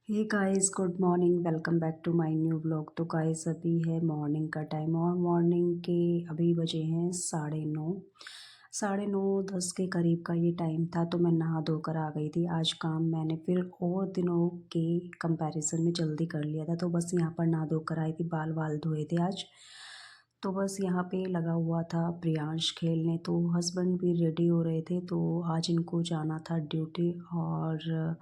Hey guys, good morning. Welcome back to my new vlog. तो guys अभी है morning का टाइम और मॉर्निंग के अभी बजे हैं 9:30 के करीब का ये टाइम था। तो मैं नहा धोकर आ गई थी। आज काम मैंने फिर और दिनों के कंपैरिजन में जल्दी कर लिया था। तो बस यहाँ पर नहा धोकर आई थी, बाल वाल धोए थे आज। तो बस यहाँ पे लगा हुआ था प्रियांश खेलने। तो हस्बैंड भी रेडी हो रहे थे, तो आज इनको जाना था ड्यूटी। और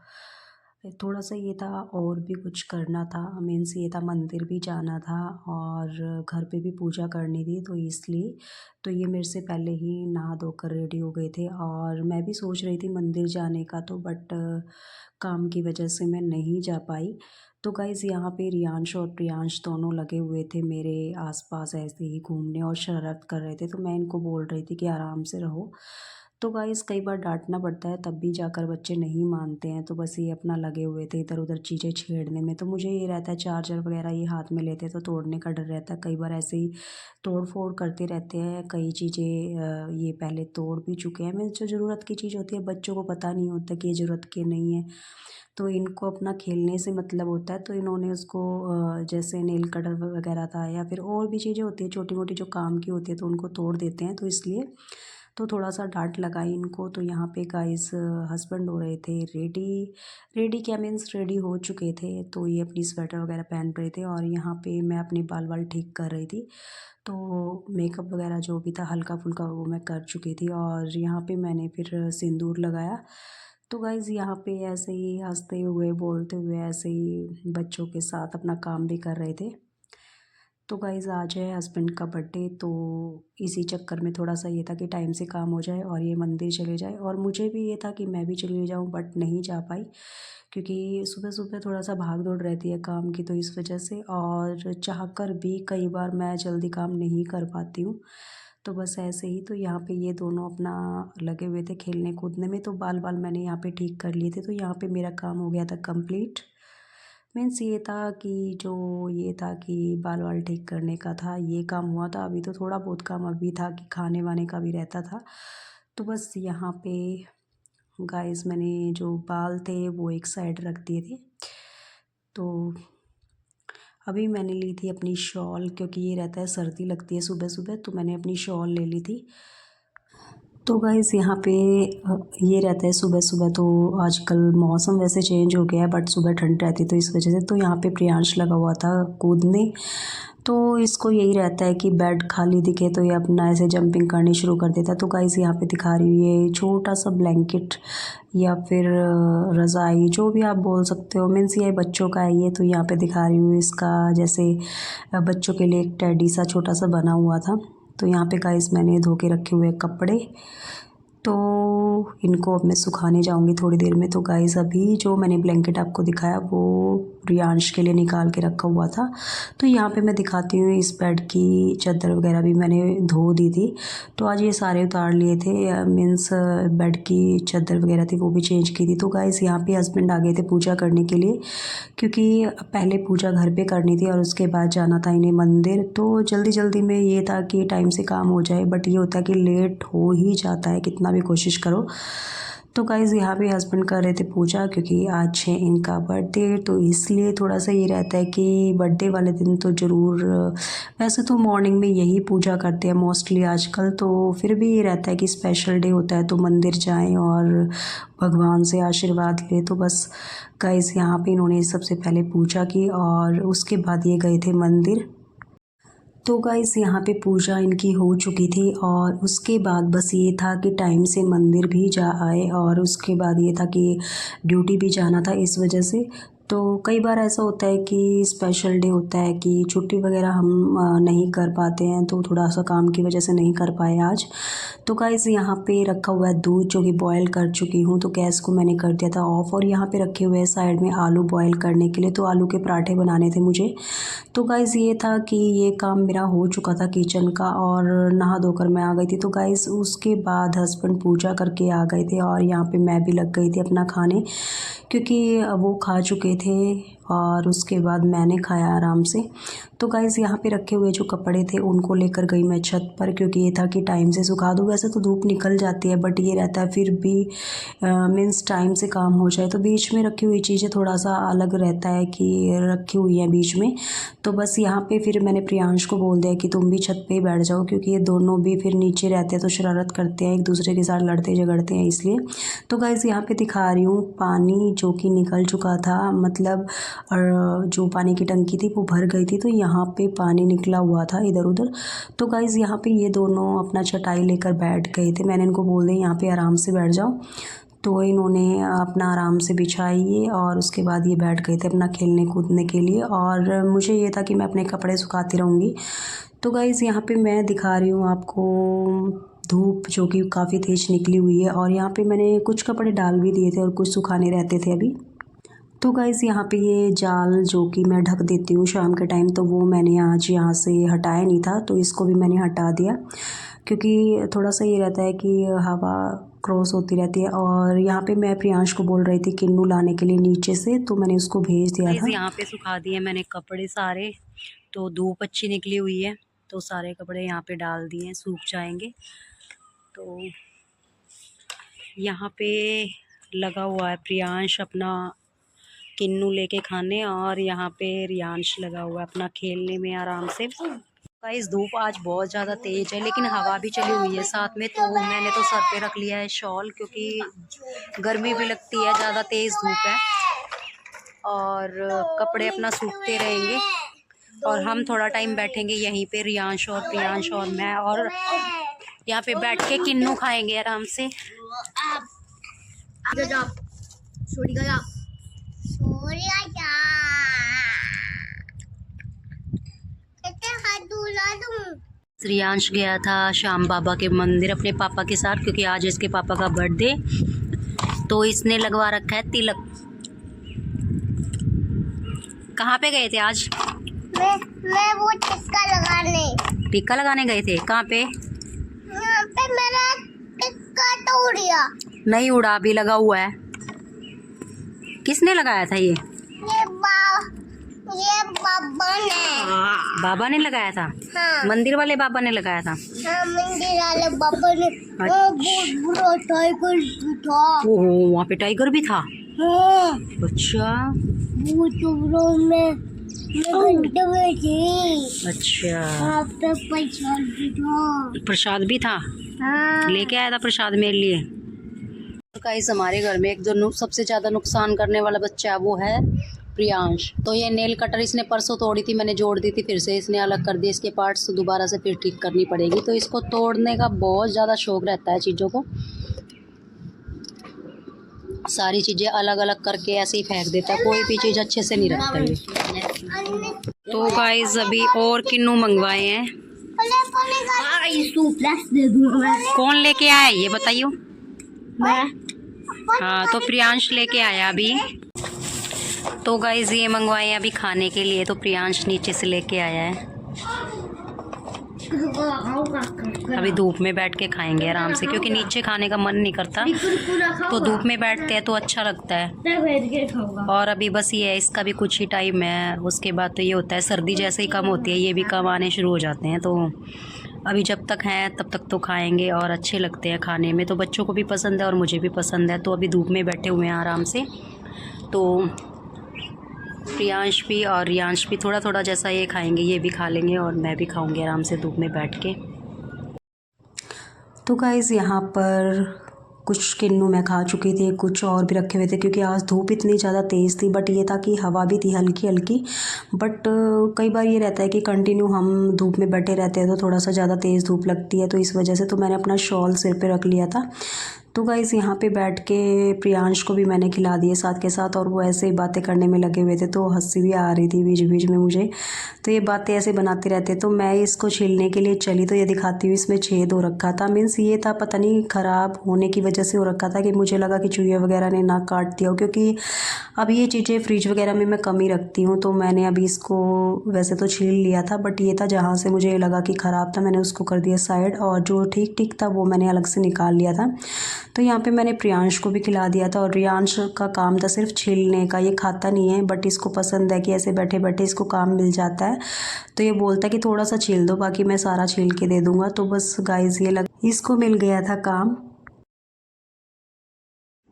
थोड़ा सा ये था और भी कुछ करना था, मीन्स ये था मंदिर भी जाना था और घर पे भी पूजा करनी थी। तो इसलिए तो ये मेरे से पहले ही नहा धोकर रेडी हो गए थे। और मैं भी सोच रही थी मंदिर जाने का, तो बट काम की वजह से मैं नहीं जा पाई। तो गाइज़ यहाँ पे रियांश और प्रियांश दोनों लगे हुए थे मेरे आसपास ऐसे ही घूमने और शरारत कर रहे थे। तो मैं इनको बोल रही थी कि आराम से रहो। तो गाइज़ कई बार डांटना पड़ता है, तब भी जाकर बच्चे नहीं मानते हैं। तो बस ये अपना लगे हुए थे इधर उधर चीज़ें छेड़ने में। तो मुझे ये रहता है चार्जर वगैरह ये हाथ में लेते तो तोड़ने का डर रहता है। कई बार ऐसे ही तोड़ फोड़ करते रहते हैं। कई चीज़ें ये पहले तोड़ भी चुके हैं। मीन्स जो ज़रूरत की चीज़ होती है बच्चों को पता नहीं होता कि ये ज़रूरत की नहीं है। तो इनको अपना खेलने से मतलब होता है। तो इन्होंने उसको जैसे नेल कटर वगैरह था या फिर और भी चीज़ें होती है छोटी मोटी जो काम की होती है, तो उनको तोड़ देते हैं। तो इसलिए तो थोड़ा सा डांट लगाई इनको। तो यहाँ पे गाइस हस्बैंड हो रहे थे रेडी। रेडी क्या मीन्स रेडी हो चुके थे। तो ये अपनी स्वेटर वगैरह पहन रहे थे और यहाँ पे मैं अपने बाल वाल ठीक कर रही थी। तो मेकअप वगैरह जो भी था हल्का फुल्का वो मैं कर चुकी थी। और यहाँ पे मैंने फिर सिंदूर लगाया। तो गाइज़ यहाँ पे ऐसे ही हंसते हुए बोलते हुए ऐसे ही बच्चों के साथ अपना काम भी कर रहे थे। तो गाइज़ आज है हस्बैंड का बर्थडे। तो इसी चक्कर में थोड़ा सा ये था कि टाइम से काम हो जाए और ये मंदिर चले जाए। और मुझे भी ये था कि मैं भी चली जाऊँ, बट नहीं जा पाई क्योंकि सुबह सुबह थोड़ा सा भाग दौड़ रहती है काम की। तो इस वजह से और चाहकर भी कई बार मैं जल्दी काम नहीं कर पाती हूँ। तो बस ऐसे ही। तो यहाँ पे ये दोनों अपना लगे हुए थे खेलने कूदने में। तो बाल बाल मैंने यहाँ पे ठीक कर लिए थे। तो यहाँ पे मेरा काम हो गया था कंप्लीट। मीन्स ये था कि जो ये था कि बाल वाल ठीक करने का था, ये काम हुआ था। अभी तो थोड़ा बहुत काम अभी था कि खाने वाने का भी रहता था। तो बस यहाँ पे गाइस मैंने जो बाल थे वो एक साइड रख दिए थे। तो अभी मैंने ली थी अपनी शॉल, क्योंकि ये रहता है सर्दी लगती है सुबह सुबह, तो मैंने अपनी शॉल ले ली थी। तो गाइस यहाँ पे ये रहता है सुबह सुबह। तो आजकल मौसम वैसे चेंज हो गया है, बट सुबह ठंड रहती है तो इस वजह से। तो यहाँ पे प्रियांश लगा हुआ था कूदने। तो इसको यही रहता है कि बेड खाली दिखे तो ये अपना ऐसे जंपिंग करनी शुरू कर देता है। तो गाइस यहाँ पे दिखा रही हूँ ये छोटा सा ब्लैंकेट या फिर रज़ाई जो भी आप बोल सकते हो। मीन्स ये बच्चों का है ये। तो यहाँ पे दिखा रही हूँ इसका जैसे बच्चों के लिए एक टेडी सा छोटा सा बना हुआ था। तो यहाँ पे गाइस मैंने धो के रखे हुए कपड़े। तो इनको अब मैं सुखाने जाऊंगी थोड़ी देर में। तो गाइस अभी जो मैंने ब्लैंकेट आपको दिखाया वो रियांश के लिए निकाल के रखा हुआ था। तो यहाँ पे मैं दिखाती हूँ इस बेड की चादर वगैरह भी मैंने धो दी थी। तो आज ये सारे उतार लिए थे। मीन्स बेड की चादर वगैरह थी वो भी चेंज की थी। तो गाइस यहाँ पे हस्बैंड आ गए थे पूजा करने के लिए, क्योंकि पहले पूजा घर पे करनी थी और उसके बाद जाना था इन्हें मंदिर। तो जल्दी जल्दी में ये था कि टाइम से काम हो जाए, बट ये होता है कि लेट हो ही जाता है कितना भी कोशिश करो। तो गाइज़ यहाँ पे हस्बैंड कर रहे थे पूजा, क्योंकि आज है इनका बर्थडे। तो इसलिए थोड़ा सा ये रहता है कि बर्थडे वाले दिन तो ज़रूर, वैसे तो मॉर्निंग में यही पूजा करते हैं मोस्टली आजकल। तो फिर भी ये रहता है कि स्पेशल डे होता है तो मंदिर जाएं और भगवान से आशीर्वाद लें। तो बस गाइस यहाँ पे इन्होंने सबसे पहले पूजा की और उसके बाद ये गए थे मंदिर। तो गाइस यहाँ पे पूजा इनकी हो चुकी थी और उसके बाद बस ये था कि टाइम से मंदिर भी जा आए। और उसके बाद ये था कि ड्यूटी भी जाना था इस वजह से। तो कई बार ऐसा होता है कि स्पेशल डे होता है कि छुट्टी वगैरह हम नहीं कर पाते हैं, तो थोड़ा सा काम की वजह से नहीं कर पाए आज। तो गाइस यहाँ पे रखा हुआ है दूध जो कि बॉयल कर चुकी हूँ। तो गैस को मैंने कर दिया था ऑफ और यहाँ पे रखे हुए हैं साइड में आलू बॉयल करने के लिए। तो आलू के पराठे बनाने थे मुझे। तो गाइज़ ये था कि ये काम मेरा हो चुका था किचन का और नहा धोकर मैं आ गई थी। तो गाइज़ उसके बाद हस्बैंड पूजा करके आ गए थे और यहाँ पे मैं भी लग गई थी अपना खाने, क्योंकि वो खा चुके थे और उसके बाद मैंने खाया आराम से। तो गाइज़ यहाँ पे रखे हुए जो कपड़े थे उनको लेकर गई मैं छत पर, क्योंकि ये था कि टाइम से सुखा दूँ। वैसे तो धूप निकल जाती है बट ये रहता है फिर भी मीन्स टाइम से काम हो जाए। तो बीच में रखी हुई चीज़ें थोड़ा सा अलग रहता है कि रखी हुई हैं बीच में। तो बस यहाँ पे फिर मैंने प्रियांश को बोल दिया कि तुम भी छत पे ही बैठ जाओ, क्योंकि ये दोनों भी फिर नीचे रहते हैं तो शरारत करते हैं, एक दूसरे के साथ लड़ते झगड़ते हैं इसलिए। तो गाइज़ यहाँ पे दिखा रही हूँ पानी जो कि निकल चुका था, मतलब जो पानी की टंकी थी वो भर गई थी, तो यहाँ पे पानी निकला हुआ था इधर उधर। तो गाइज़ यहाँ पे ये दोनों अपना चटाई लेकर बैठ गए थे। मैंने इनको बोल दिया यहाँ पे आराम से बैठ जाओ, तो इन्होंने अपना आराम से बिछाई और उसके बाद ये बैठ गए थे अपना खेलने कूदने के लिए। और मुझे ये था कि मैं अपने कपड़े सुखाती रहूँगी। तो गाइज़ यहाँ पे मैं दिखा रही हूँ आपको धूप जो कि काफ़ी तेज़ निकली हुई है, और यहाँ पे मैंने कुछ कपड़े डाल भी दिए थे और कुछ सुखाने रहते थे अभी। तो गाइज़ यहाँ पे ये जाल जो कि मैं ढक देती हूँ शाम के टाइम, तो वो मैंने आज यहाँ से हटाया नहीं था, तो इसको भी मैंने हटा दिया, क्योंकि थोड़ा सा ये रहता है कि हवा क्रॉस होती रहती है। और यहाँ पे मैं प्रियांश को बोल रही थी किन्नू लाने के लिए नीचे से, तो मैंने उसको भेज दिया था। यहाँ पे सुखा दिए मैंने कपड़े सारे, तो धूप अच्छी निकली हुई है तो सारे कपड़े यहाँ पे डाल दिए, सूख जाएंगे। तो यहाँ पे लगा हुआ है प्रियांश अपना किन्नू लेके खाने, और यहाँ पे रियांश लगा हुआ है अपना खेलने में आराम से। गाइस धूप आज बहुत ज़्यादा तेज़ है, लेकिन हवा भी चली हुई है साथ में, तो मैंने तो सर पे रख लिया है शॉल, क्योंकि गर्मी भी लगती है, ज़्यादा तेज़ धूप है। और कपड़े अपना सूखते रहेंगे और हम थोड़ा टाइम बैठेंगे यहीं पे, रियांश और प्रियांश और मैं, और यहाँ पे बैठ के किन्नू खाएंगे आराम से। रियांश गया था श्याम बाबा के मंदिर अपने पापा के साथ, क्योंकि आज इसके पापा का बर्थडे, तो इसने लगवा रखा है तिलक। कहाँ पे गए थे आज? मैं वो टिक्का लगाने गए थे। कहाँ पे? यहाँ पे मेरा टिक्का तो उड़ा नहीं, उड़ा अभी लगा हुआ है। किसने लगाया था ये बाबा ने लगाया था। हाँ। मंदिर वाले बाबा ने लगाया था। हाँ, मंदिर वाले बाबा ने। बहुत बुरा टाइगर भी था। ओहो, वहाँ पे टाइगर भी था। हाँ। अच्छा, वो तो मैं में थी। अच्छा, वहाँ पे प्रसाद भी था। प्रसाद भी था। हाँ। लेके आया था प्रसाद मेरे लिए। गाइस हमारे घर में एक जो सबसे ज़्यादा नुकसान करने वाला बच्चा है वो है प्रियांश। तो ये नेल कटर इसने परसों तोड़ी थी, मैंने जोड़ दी थी, फिर से इसने अलग कर दिया इसके पार्ट्स, तो दोबारा से फिर ठीक करनी पड़ेगी। तो इसको तोड़ने का बहुत ज़्यादा शौक रहता है चीज़ों को, सारी चीज़ें अलग अलग करके ऐसे ही फेंक देता है, कोई भी चीज़ अच्छे से नहीं रखता ये। तो गाइस अभी और किन्नू मंगवाए हैं। कौन लेके आया ये बताइए? हाँ, तो प्रियांश लेके आया अभी। तो गाइस ये मंगवाए हैं अभी खाने के लिए, तो प्रियांश नीचे से लेके आया है। अभी धूप में बैठ के खाएंगे आराम से, क्योंकि नीचे खाने का मन नहीं करता, तो धूप में बैठते हैं तो अच्छा लगता है। और अभी बस ये है, इसका भी कुछ ही टाइम है, उसके बाद तो ये होता है सर्दी जैसे ही कम होती है ये भी कम आने शुरू हो जाते हैं। तो अभी जब तक हैं तब तक तो खाएंगे, और अच्छे लगते हैं खाने में, तो बच्चों को भी पसंद है और मुझे भी पसंद है। तो अभी धूप में बैठे हुए हैं आराम से, तो प्रियांश भी और रियांश भी थोड़ा थोड़ा जैसा ये खाएंगे ये भी खा लेंगे, और मैं भी खाऊंगी आराम से धूप में बैठ के। तो गाइस यहाँ पर कुछ किन्नू मैं खा चुकी थी, कुछ और भी रखे हुए थे, क्योंकि आज धूप इतनी ज़्यादा तेज़ थी, बट ये था कि हवा भी थी हल्की हल्की। बट कई बार ये रहता है कि कंटिन्यू हम धूप में बैठे रहते हैं तो थोड़ा सा ज़्यादा तेज़ धूप लगती है, तो इस वजह से तो मैंने अपना शॉल सिर पे रख लिया था। तो गाइस यहाँ पे बैठ के प्रियांश को भी मैंने खिला दिए साथ के साथ, और वो ऐसे ही बातें करने में लगे हुए थे, तो हंसी भी आ रही थी बीच बीच में मुझे। तो ये बातें ऐसे बनाते रहते, तो मैं इसको छीलने के लिए चली, तो ये दिखाती हूँ इसमें छेद हो रखा था। मीन्स ये था पता नहीं ख़राब होने की वजह से हो रखा था, कि मुझे लगा कि चूहे वगैरह ने ना काट दिया हो, क्योंकि अब ये चीज़ें फ्रिज वगैरह में मैं कम ही रखती हूँ। तो मैंने अभी इसको वैसे तो छील लिया था, बट ये था जहाँ से मुझे लगा कि ख़राब था मैंने उसको कर दिया साइड, और जो ठीक ठीक था वो मैंने अलग से निकाल लिया था। तो यहाँ पे मैंने प्रियांश को भी खिला दिया था और रियांश का काम था सिर्फ छीलने का। ये खाता नहीं है बट इसको पसंद है कि ऐसे बैठे बैठे इसको काम मिल जाता है, तो ये बोलता है कि थोड़ा सा छील दो, बाकी मैं सारा छील के दे दूँगा। तो बस गाइज़ ये इसको मिल गया था काम।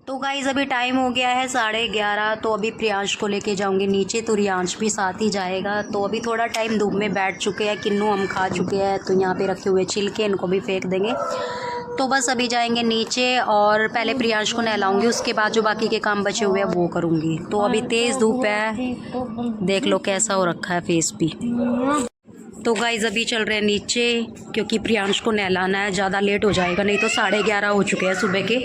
तो गाइज़ अभी टाइम हो गया है 11:30, तो अभी प्रियांश को लेके जाऊंगी नीचे, तो रियांश भी साथ ही जाएगा। तो अभी थोड़ा टाइम धूप में बैठ चुके हैं, किन्नू हम खा चुके हैं, तो यहाँ पे रखे हुए छिलके इनको भी फेंक देंगे। तो बस अभी जाएंगे नीचे और पहले प्रियांश को नहलाऊंगी, उसके बाद जो बाकी के काम बचे हुए हैं वो करूँगी। तो अभी तेज़ धूप है, देख लो कैसा हो रखा है फेस भी। तो गाइज़ अभी चल रहे हैं नीचे क्योंकि प्रियांश को नहलाना है, ज़्यादा लेट हो जाएगा, नहीं तो 11:30 हो चुके हैं सुबह के।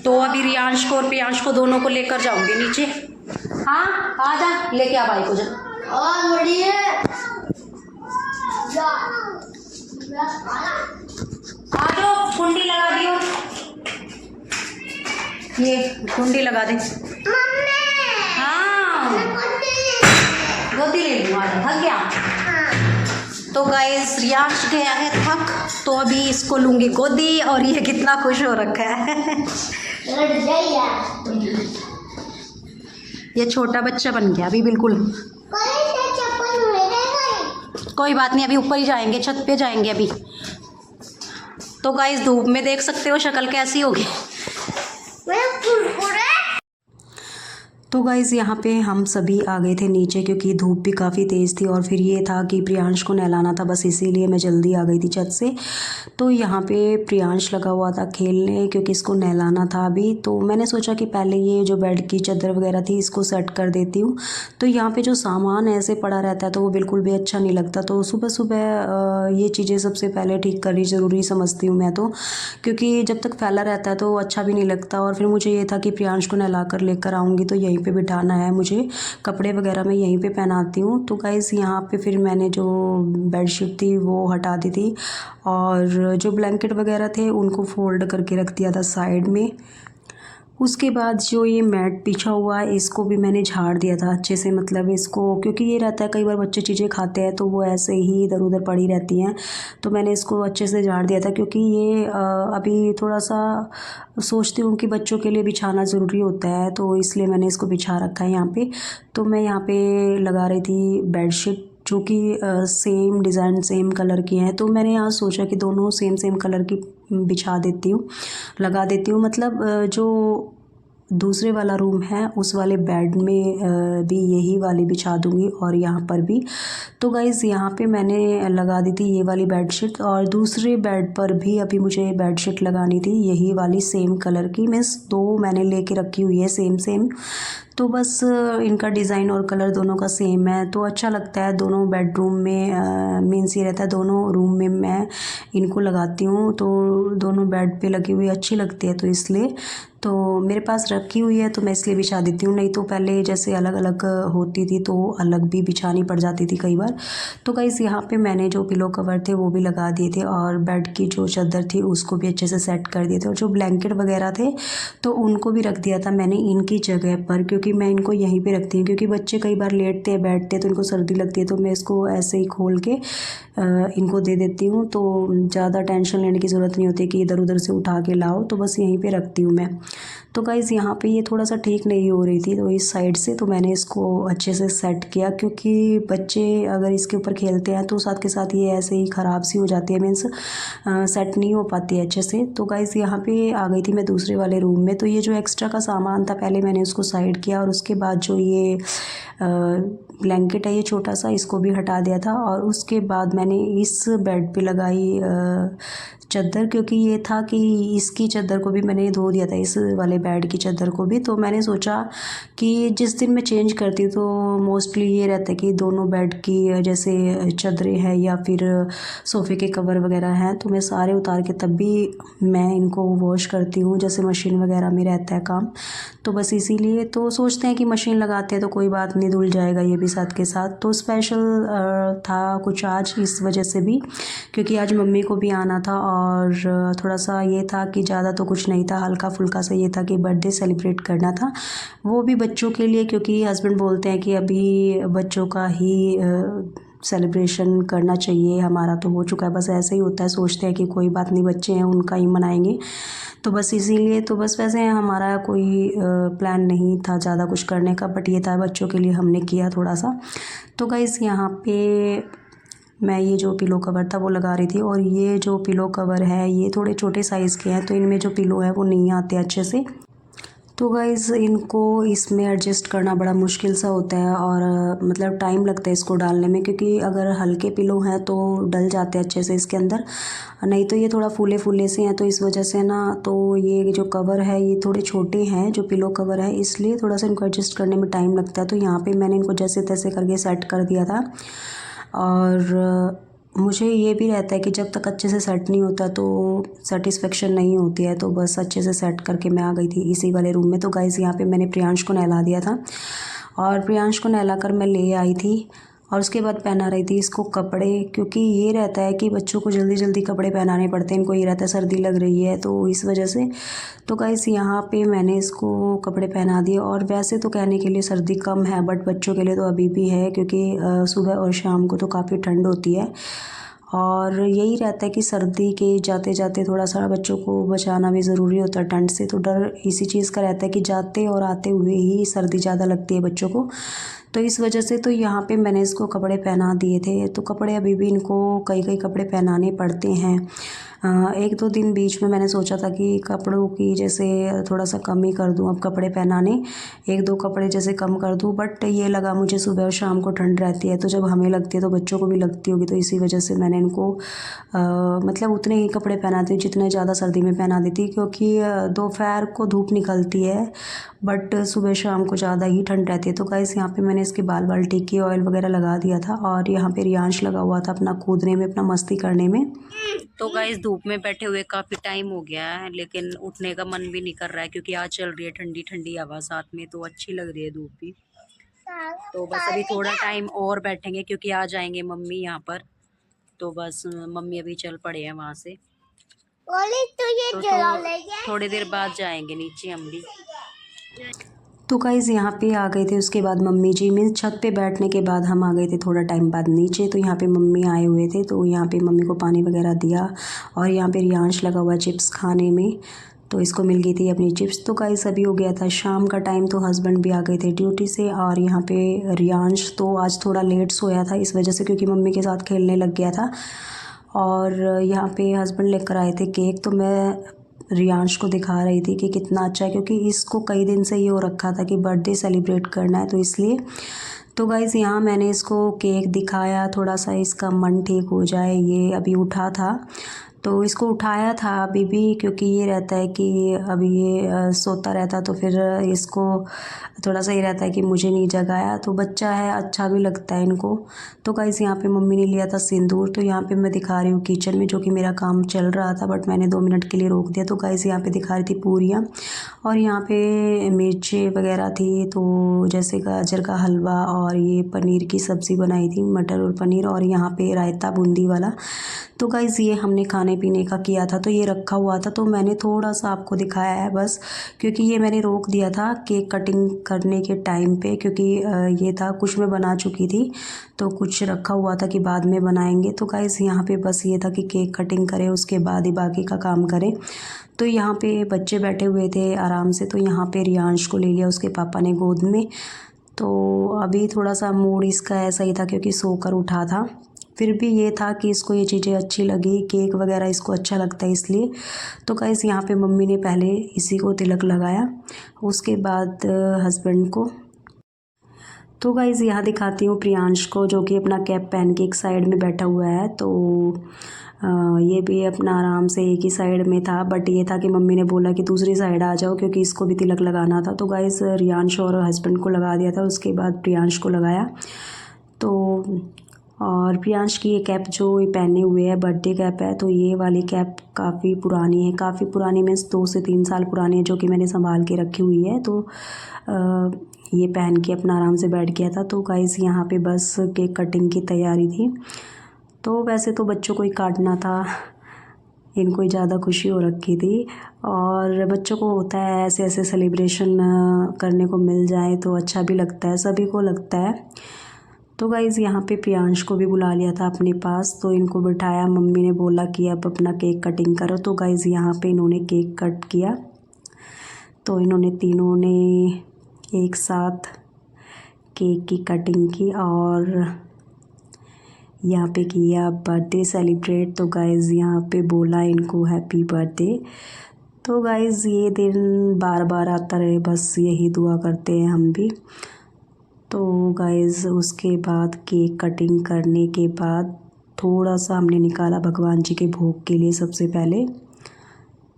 तो अभी रियांश को और प्रियांश को दोनों को लेकर जाऊंगी नीचे। हाँ आ जा, लेके आ भाई को जा। आ जाओ, कुंडी लगा दियो, ये कुंडी लगा दे। हाँ गोदी ले लूँ, आ जा, थक गया। तो गाइस रियांश गया है थक, तो अभी इसको लूँगी गोदी और ये कितना खुश हो रखा है। ये छोटा बच्चा बन गया अभी बिल्कुल। कोई बात नहीं, अभी ऊपर ही जाएंगे, छत पे जाएंगे अभी। तो गाइस धूप में देख सकते हो शक्ल कैसी होगी। तो गाइज़ यहाँ पे हम सभी आ गए थे नीचे क्योंकि धूप भी काफ़ी तेज़ थी और फिर ये था कि प्रियांश को नहलाना था, बस इसीलिए मैं जल्दी आ गई थी छत से। तो यहाँ पे प्रियांश लगा हुआ था खेलने क्योंकि इसको नहलाना था अभी। तो मैंने सोचा कि पहले ये जो बेड की चादर वगैरह थी इसको सेट कर देती हूँ। तो यहाँ पे जो सामान ऐसे पड़ा रहता है तो वो बिल्कुल भी अच्छा नहीं लगता। तो सुबह सुबह ये चीज़ें सबसे पहले ठीक करनी ज़रूरी समझती हूँ मैं तो, क्योंकि जब तक फैला रहता है तो अच्छा भी नहीं लगता। और फिर मुझे ये था कि प्रियांश को नहला कर लेकर आऊँगी तो यहीं पे बिठाना है मुझे, कपड़े वगैरह मैं यहीं पे पहनाती हूँ। तो गाइज़ यहाँ पे फिर मैंने जो बेडशीट थी वो हटा दी थी और जो ब्लैंकेट वगैरह थे उनको फोल्ड करके रख दिया था साइड में। उसके बाद जो ये मैट बिछा हुआ है इसको भी मैंने झाड़ दिया था अच्छे से, मतलब इसको, क्योंकि ये रहता है कई बार बच्चे चीज़ें खाते हैं तो वो ऐसे ही इधर उधर पड़ी रहती हैं। तो मैंने इसको अच्छे से झाड़ दिया था क्योंकि ये अभी थोड़ा सा सोचती हूँ कि बच्चों के लिए बिछाना ज़रूरी होता है, तो इसलिए मैंने इसको बिछा रखा है यहाँ पे। तो मैं यहाँ पे लगा रही थी बेडशीट जो कि सेम डिज़ाइन सेम कलर की हैं। तो मैंने यहाँ सोचा कि दोनों सेम सेम कलर की बिछा देती हूँ, लगा देती हूँ। मतलब जो दूसरे वाला रूम है उस वाले बेड में भी यही वाली बिछा दूँगी और यहाँ पर भी। तो गाइज़ यहाँ पे मैंने लगा दी थी ये वाली बेडशीट और दूसरे बेड पर भी अभी मुझे बेडशीट लगानी थी यही वाली सेम कलर की। मीन्स दो मैंने लेके रखी हुई है सेम सेम, तो बस इनका डिज़ाइन और कलर दोनों का सेम है तो अच्छा लगता है। दोनों बेडरूम में मीन्स ये रहता है दोनों रूम में मैं इनको लगाती हूँ, तो दोनों बेड पे लगी हुई अच्छी लगती है, तो इसलिए तो मेरे पास रखी हुई है तो मैं इसलिए बिछा देती हूँ। नहीं तो पहले जैसे अलग अलग होती थी तो अलग भी बिछानी पड़ जाती थी कई बार। तो गाइस यहाँ पे मैंने जो पिलो कवर थे वो भी लगा दिए थे और बेड की जो चादर थी उसको भी अच्छे से सेट कर दिए थे और जो ब्लैंकेट वगैरह थे तो उनको भी रख दिया था मैंने इनकी जगह पर, क्योंकि मैं इनको यहीं पे रखती हूँ क्योंकि बच्चे कई बार लेटते हैं बैठते हैं तो इनको सर्दी लगती है, तो मैं इसको ऐसे ही खोल के इनको दे देती हूँ। तो ज़्यादा टेंशन लेने की ज़रूरत नहीं होती कि इधर उधर से उठा के लाओ, तो बस यहीं पे रखती हूँ मैं। तो गाइज़ यहाँ पे ये थोड़ा सा ठीक नहीं हो रही थी तो इस साइड से, तो मैंने इसको अच्छे से सेट किया क्योंकि बच्चे अगर इसके ऊपर खेलते हैं तो साथ के साथ ये ऐसे ही ख़राब सी हो जाती है, मीन्स सेट नहीं हो पाती है अच्छे से। तो गाइज़ यहाँ पे आ गई थी मैं दूसरे वाले रूम में। तो ये जो एक्स्ट्रा का सामान था पहले मैंने उसको साइड किया और उसके बाद जो ये ब्लैंकेट है ये छोटा सा इसको भी हटा दिया था और उसके बाद मैंने इस बेड पे लगाई चादर, क्योंकि ये था कि इसकी चादर को भी मैंने धो दिया था, इस वाले बेड की चादर को भी। तो मैंने सोचा कि जिस दिन मैं चेंज करती हूँ तो मोस्टली ये रहता है कि दोनों बेड की जैसे चादरें हैं या फिर सोफ़े के कवर वगैरह हैं तो मैं सारे उतार के तब भी मैं इनको वॉश करती हूँ, जैसे मशीन वगैरह में रहता है काम। तो बस इसीलिए तो सोचते हैं कि मशीन लगाते हैं तो कोई बात नहीं, धुल जाएगा ये भी साथ के साथ। तो स्पेशल था कुछ आज इस वजह से भी, क्योंकि आज मम्मी को भी आना था और थोड़ा सा ये था कि ज़्यादा तो कुछ नहीं था, हल्का फुल्का सा ये था कि बर्थडे सेलिब्रेट करना था, वो भी बच्चों के लिए, क्योंकि हस्बैंड बोलते हैं कि अभी बच्चों का ही सेलिब्रेशन करना चाहिए। हमारा तो हो चुका है, बस ऐसे ही होता है, सोचते हैं कि कोई बात नहीं, बच्चे हैं उनका ही मनाएंगे, तो बस इसीलिए तो बस वैसे हमारा कोई प्लान नहीं था ज़्यादा कुछ करने का, बट ये था बच्चों के लिए हमने किया थोड़ा सा। तो गाइस यहाँ पे मैं ये जो पिलो कवर था वो लगा रही थी, और ये जो पिलो कवर है ये थोड़े छोटे साइज़ के हैं, तो इनमें जो पिलो है वो नहीं आते अच्छे से। तो गाइज़ इनको इसमें एडजस्ट करना बड़ा मुश्किल सा होता है, और मतलब टाइम लगता है इसको डालने में, क्योंकि अगर हल्के पिलो हैं तो डल जाते हैं अच्छे से इसके अंदर, नहीं तो ये थोड़ा फूले फूले से हैं, तो इस वजह से ना, तो ये जो कवर है ये थोड़े छोटे हैं, जो पिलो कवर है, इसलिए थोड़ा सा इनको एडजस्ट करने में टाइम लगता है। तो यहाँ पे मैंने इनको जैसे तैसे करके सेट कर दिया था, और मुझे ये भी रहता है कि जब तक अच्छे से सेट नहीं होता तो सेटिस्फेक्शन नहीं होती है, तो बस अच्छे से सेट करके मैं आ गई थी इसी वाले रूम में। तो गाइज़ यहाँ पे मैंने प्रियांश को नहला दिया था, और प्रियांश को नहला कर मैं ले आई थी, और उसके बाद पहना रही थी इसको कपड़े, क्योंकि ये रहता है कि बच्चों को जल्दी जल्दी कपड़े पहनाने पड़ते हैं, इनको ये रहता है सर्दी लग रही है, तो इस वजह से। तो गाइस यहाँ पे मैंने इसको कपड़े पहना दिए, और वैसे तो कहने के लिए सर्दी कम है, बट बच्चों के लिए तो अभी भी है, क्योंकि सुबह और शाम को तो काफ़ी ठंड होती है, और यही रहता है कि सर्दी के जाते जाते थोड़ा सा बच्चों को बचाना भी ज़रूरी होता है ठंड से। तो डर इसी चीज़ का रहता है कि जाते और आते हुए ही सर्दी ज़्यादा लगती है बच्चों को, तो इस वजह से तो यहाँ पे मैंने इसको कपड़े पहना दिए थे। तो कपड़े अभी भी इनको कई कई कपड़े पहनाने पड़ते हैं। एक दो दिन बीच में मैंने सोचा था कि कपड़ों की जैसे थोड़ा सा कम ही कर दूँ अब कपड़े पहनाने, एक दो कपड़े जैसे कम कर दूँ, बट ये लगा मुझे सुबह और शाम को ठंड रहती है, तो जब हमें लगती है तो बच्चों को भी लगती होगी, तो इसी वजह से मैंने इनको मतलब उतने ही कपड़े पहनाती हूँ जितने ज़्यादा सर्दी में पहना देती, क्योंकि दोपहर को धूप निकलती है, बट सुबह शाम को ज़्यादा ही ठंड रहती है। तो गाइस यहाँ पे मैंने इसके बाल बाल टिकी ऑयल वगैरह लगा दिया था, और यहाँ पे रियांश लगा हुआ था अपना कूदने में, अपना मस्ती करने में। तो गाइस धूप में बैठे हुए काफी टाइम हो गया है, लेकिन उठने का मन भी नहीं कर रहा है, क्योंकि आज चल रही है ठंडी ठंडी हवा साथ में, तो अच्छी लग रही है धूप भी। तो बस अभी थोड़ा टाइम और बैठेंगे, क्योंकि आ जाएंगे मम्मी यहाँ पर, तो बस मम्मी अभी चल पड़े हैं वहां से, तो थोड़ी देर बाद जाएंगे नीचे हम भी। तो गाइज़ यहाँ पे आ गए थे, उसके बाद मम्मी जी मीन्स छत पे बैठने के बाद हम आ गए थे थोड़ा टाइम बाद नीचे। तो यहाँ पे मम्मी आए हुए थे, तो यहाँ पे मम्मी को पानी वगैरह दिया, और यहाँ पे रियांश लगा हुआ चिप्स खाने में, तो इसको मिल गई थी अपनी चिप्स। तो गाइस अभी हो गया था शाम का टाइम, तो हस्बैंड भी आ गए थे ड्यूटी से, और यहाँ पे रियांश तो आज थोड़ा लेट सोया था इस वजह से, क्योंकि मम्मी के साथ खेलने लग गया था। और यहाँ पे हस्बैंड लेकर आए थे केक, तो मैं रियांश को दिखा रही थी कि कितना अच्छा है, क्योंकि इसको कई दिन से ये हो रखा था कि बर्थडे सेलिब्रेट करना है, तो इसलिए। तो गाइज़ यहाँ मैंने इसको केक दिखाया, थोड़ा सा इसका मन ठीक हो जाए, ये अभी उठा था, तो इसको उठाया था अभी भी, क्योंकि ये रहता है कि अभी ये सोता रहता, तो फिर इसको थोड़ा सा ये रहता है कि मुझे नहीं जगाया, तो बच्चा है अच्छा भी लगता है इनको। तो गाइस यहाँ पे मम्मी ने लिया था सिंदूर, तो यहाँ पे मैं दिखा रही हूँ किचन में, जो कि मेरा काम चल रहा था, बट मैंने 2 मिनट के लिए रोक दिया। तो गाइस यहाँ पे दिखा रही थी पूरियाँ, और यहाँ पे मिर्ची वगैरह थी, तो जैसे गाजर का हलवा, और ये पनीर की सब्ज़ी बनाई थी, मटर और पनीर, और यहाँ पे रायता बूंदी वाला। तो गाइज़ ये हमने खाने पीने का किया था, तो ये रखा हुआ था, तो मैंने थोड़ा सा आपको दिखाया है बस, क्योंकि ये मैंने रोक दिया था केक कटिंग करने के टाइम पे, क्योंकि ये था कुछ मैं बना चुकी थी, तो कुछ रखा हुआ था कि बाद में बनाएंगे। तो गाइज़ यहाँ पे बस ये था कि केक कटिंग करें, उसके बाद ही बाकी का काम करें। तो यहाँ पे बच्चे बैठे हुए थे आराम से, तो यहाँ पे रियांश को ले लिया उसके पापा ने गोद में। तो अभी थोड़ा सा मूड इसका ऐसा ही था, क्योंकि सोकर उठा था, फिर भी ये था कि इसको ये चीज़ें अच्छी लगी, केक वगैरह इसको अच्छा लगता है इसलिए। तो गाइस यहाँ पे मम्मी ने पहले इसी को तिलक लगाया, उसके बाद हस्बैंड को। तो गाइस यहाँ दिखाती हूँ प्रियांश को, जो कि अपना कैप पहन के एक साइड में बैठा हुआ है। तो ये भी अपना आराम से एक ही साइड में था, बट ये था कि मम्मी ने बोला कि दूसरी साइड आ जाओ, क्योंकि इसको भी तिलक लगाना था। तो गाइस रियांश और हस्बैंड को लगा दिया था, उसके बाद प्रियांश को लगाया। तो और प्रियांश की ये कैप जो ये पहने हुए है बर्थडे कैप है, तो ये वाली कैप काफ़ी पुरानी है, काफ़ी पुरानी मीन्स 2 से 3 साल पुरानी है, जो कि मैंने संभाल के रखी हुई है। तो ये पहन के अपना आराम से बैठ गया था। तो गाइस यहाँ पे बस केक कटिंग की तैयारी थी, तो वैसे तो बच्चों को ही काटना था, इनको ही ज़्यादा खुशी हो रखी थी, और बच्चों को होता है ऐसे ऐसे सेलिब्रेशन करने को मिल जाए तो अच्छा भी लगता है, सभी को लगता है। तो गाइज़ यहाँ पे प्रियांश को भी बुला लिया था अपने पास, तो इनको बिठाया। मम्मी ने बोला कि अब अपना केक कटिंग करो। तो गाइज़ यहाँ पे इन्होंने केक कट किया। तो इन्होंने तीनों ने एक साथ केक की कटिंग की और यहाँ पे किया बर्थडे सेलिब्रेट। तो गाइज़ यहाँ पे बोला इनको हैप्पी बर्थडे। तो गाइज़ ये दिन बार बार आता रहे, बस यही दुआ करते हैं हम भी। तो गाइज़ उसके बाद केक कटिंग करने के बाद थोड़ा सा हमने निकाला भगवान जी के भोग के लिए सबसे पहले।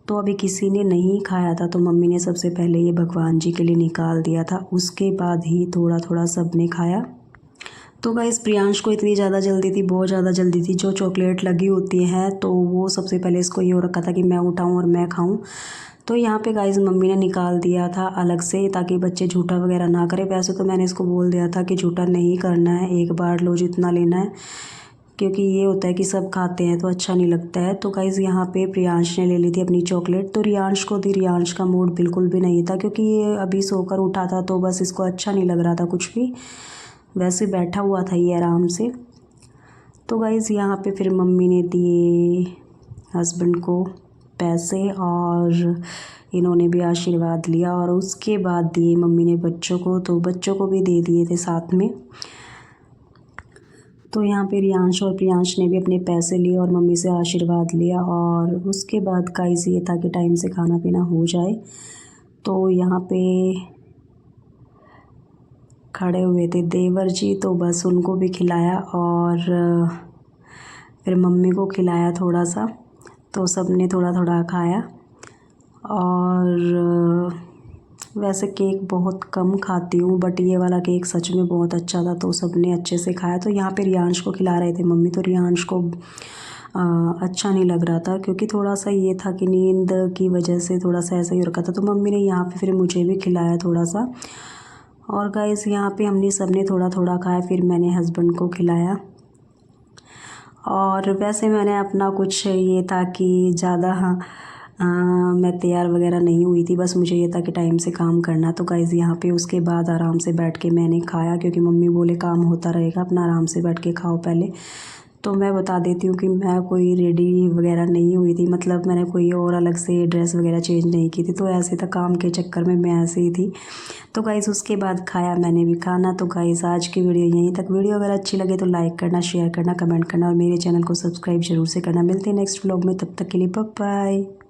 तो अभी किसी ने नहीं खाया था, तो मम्मी ने सबसे पहले ये भगवान जी के लिए निकाल दिया था। उसके बाद ही थोड़ा थोड़ा सब ने खाया। तो गाइस प्रियांश को इतनी ज़्यादा जल्दी थी, बहुत ज़्यादा जल्दी थी। जो चॉकलेट लगी होती है तो वो सबसे पहले इसको ये हो रखा था कि मैं उठाऊँ और मैं खाऊँ। तो यहाँ पे गाइस मम्मी ने निकाल दिया था अलग से, ताकि बच्चे झूठा वगैरह ना करें। वैसे तो मैंने इसको बोल दिया था कि झूठा नहीं करना है, एक बार लो जितना लेना है, क्योंकि ये होता है कि सब खाते हैं तो अच्छा नहीं लगता है। तो गाइज़ यहाँ पे प्रियांश ने ले ली थी अपनी चॉकलेट। तो रियांश को दी, रियांश का मूड बिल्कुल भी नहीं था, क्योंकि ये अभी सोकर उठा था तो बस इसको अच्छा नहीं लग रहा था कुछ भी, वैसे बैठा हुआ था ये आराम से। तो गाइज़ यहाँ पे फिर मम्मी ने दिए हस्बैंड को पैसे और इन्होंने भी आशीर्वाद लिया, और उसके बाद दिए मम्मी ने बच्चों को, तो बच्चों को भी दे दिए थे साथ में। तो यहाँ पे रियांश और प्रियांश ने भी अपने पैसे लिए और मम्मी से आशीर्वाद लिया। और उसके बाद गाइस ये था कि टाइम से खाना पीना हो जाए। तो यहाँ पे खड़े हुए थे देवर जी, तो बस उनको भी खिलाया और फिर मम्मी को खिलाया थोड़ा सा। तो सब ने थोड़ा थोड़ा खाया। और वैसे केक बहुत कम खाती हूँ, बट ये वाला केक सच में बहुत अच्छा था, तो सब ने अच्छे से खाया। तो यहाँ पे रियांश को खिला रहे थे मम्मी, तो रियांश को अच्छा नहीं लग रहा था, क्योंकि थोड़ा सा ये था कि नींद की वजह से थोड़ा सा ऐसा ही रखा था। तो मम्मी ने यहाँ पे फिर मुझे भी खिलाया थोड़ा सा। और गाइस यहाँ पे हमने सब ने थोड़ा थोड़ा खाया, फिर मैंने हस्बैंड को खिलाया। और वैसे मैंने अपना कुछ ये था कि ज़्यादा मैं तैयार वगैरह नहीं हुई थी, बस मुझे ये था कि टाइम से काम करना। तो गाइज़ यहाँ पे उसके बाद आराम से बैठ के मैंने खाया, क्योंकि मम्मी बोले काम होता रहेगा, अपना आराम से बैठ के खाओ पहले। तो मैं बता देती हूँ कि मैं कोई रेडी वगैरह नहीं हुई थी, मतलब मैंने कोई और अलग से ड्रेस वगैरह चेंज नहीं की थी। तो ऐसे था, काम के चक्कर में मैं ऐसे ही थी। तो गाइज़ उसके बाद खाया मैंने भी खाना। तो गाइज़ आज की वीडियो यहीं तक। वीडियो अगर अच्छी लगे तो लाइक करना, शेयर करना, कमेंट करना और मेरे चैनल को सब्सक्राइब जरूर से करना। मिलते हैं नेक्स्ट व्लॉग में, तब तक के लिए बाय बाय।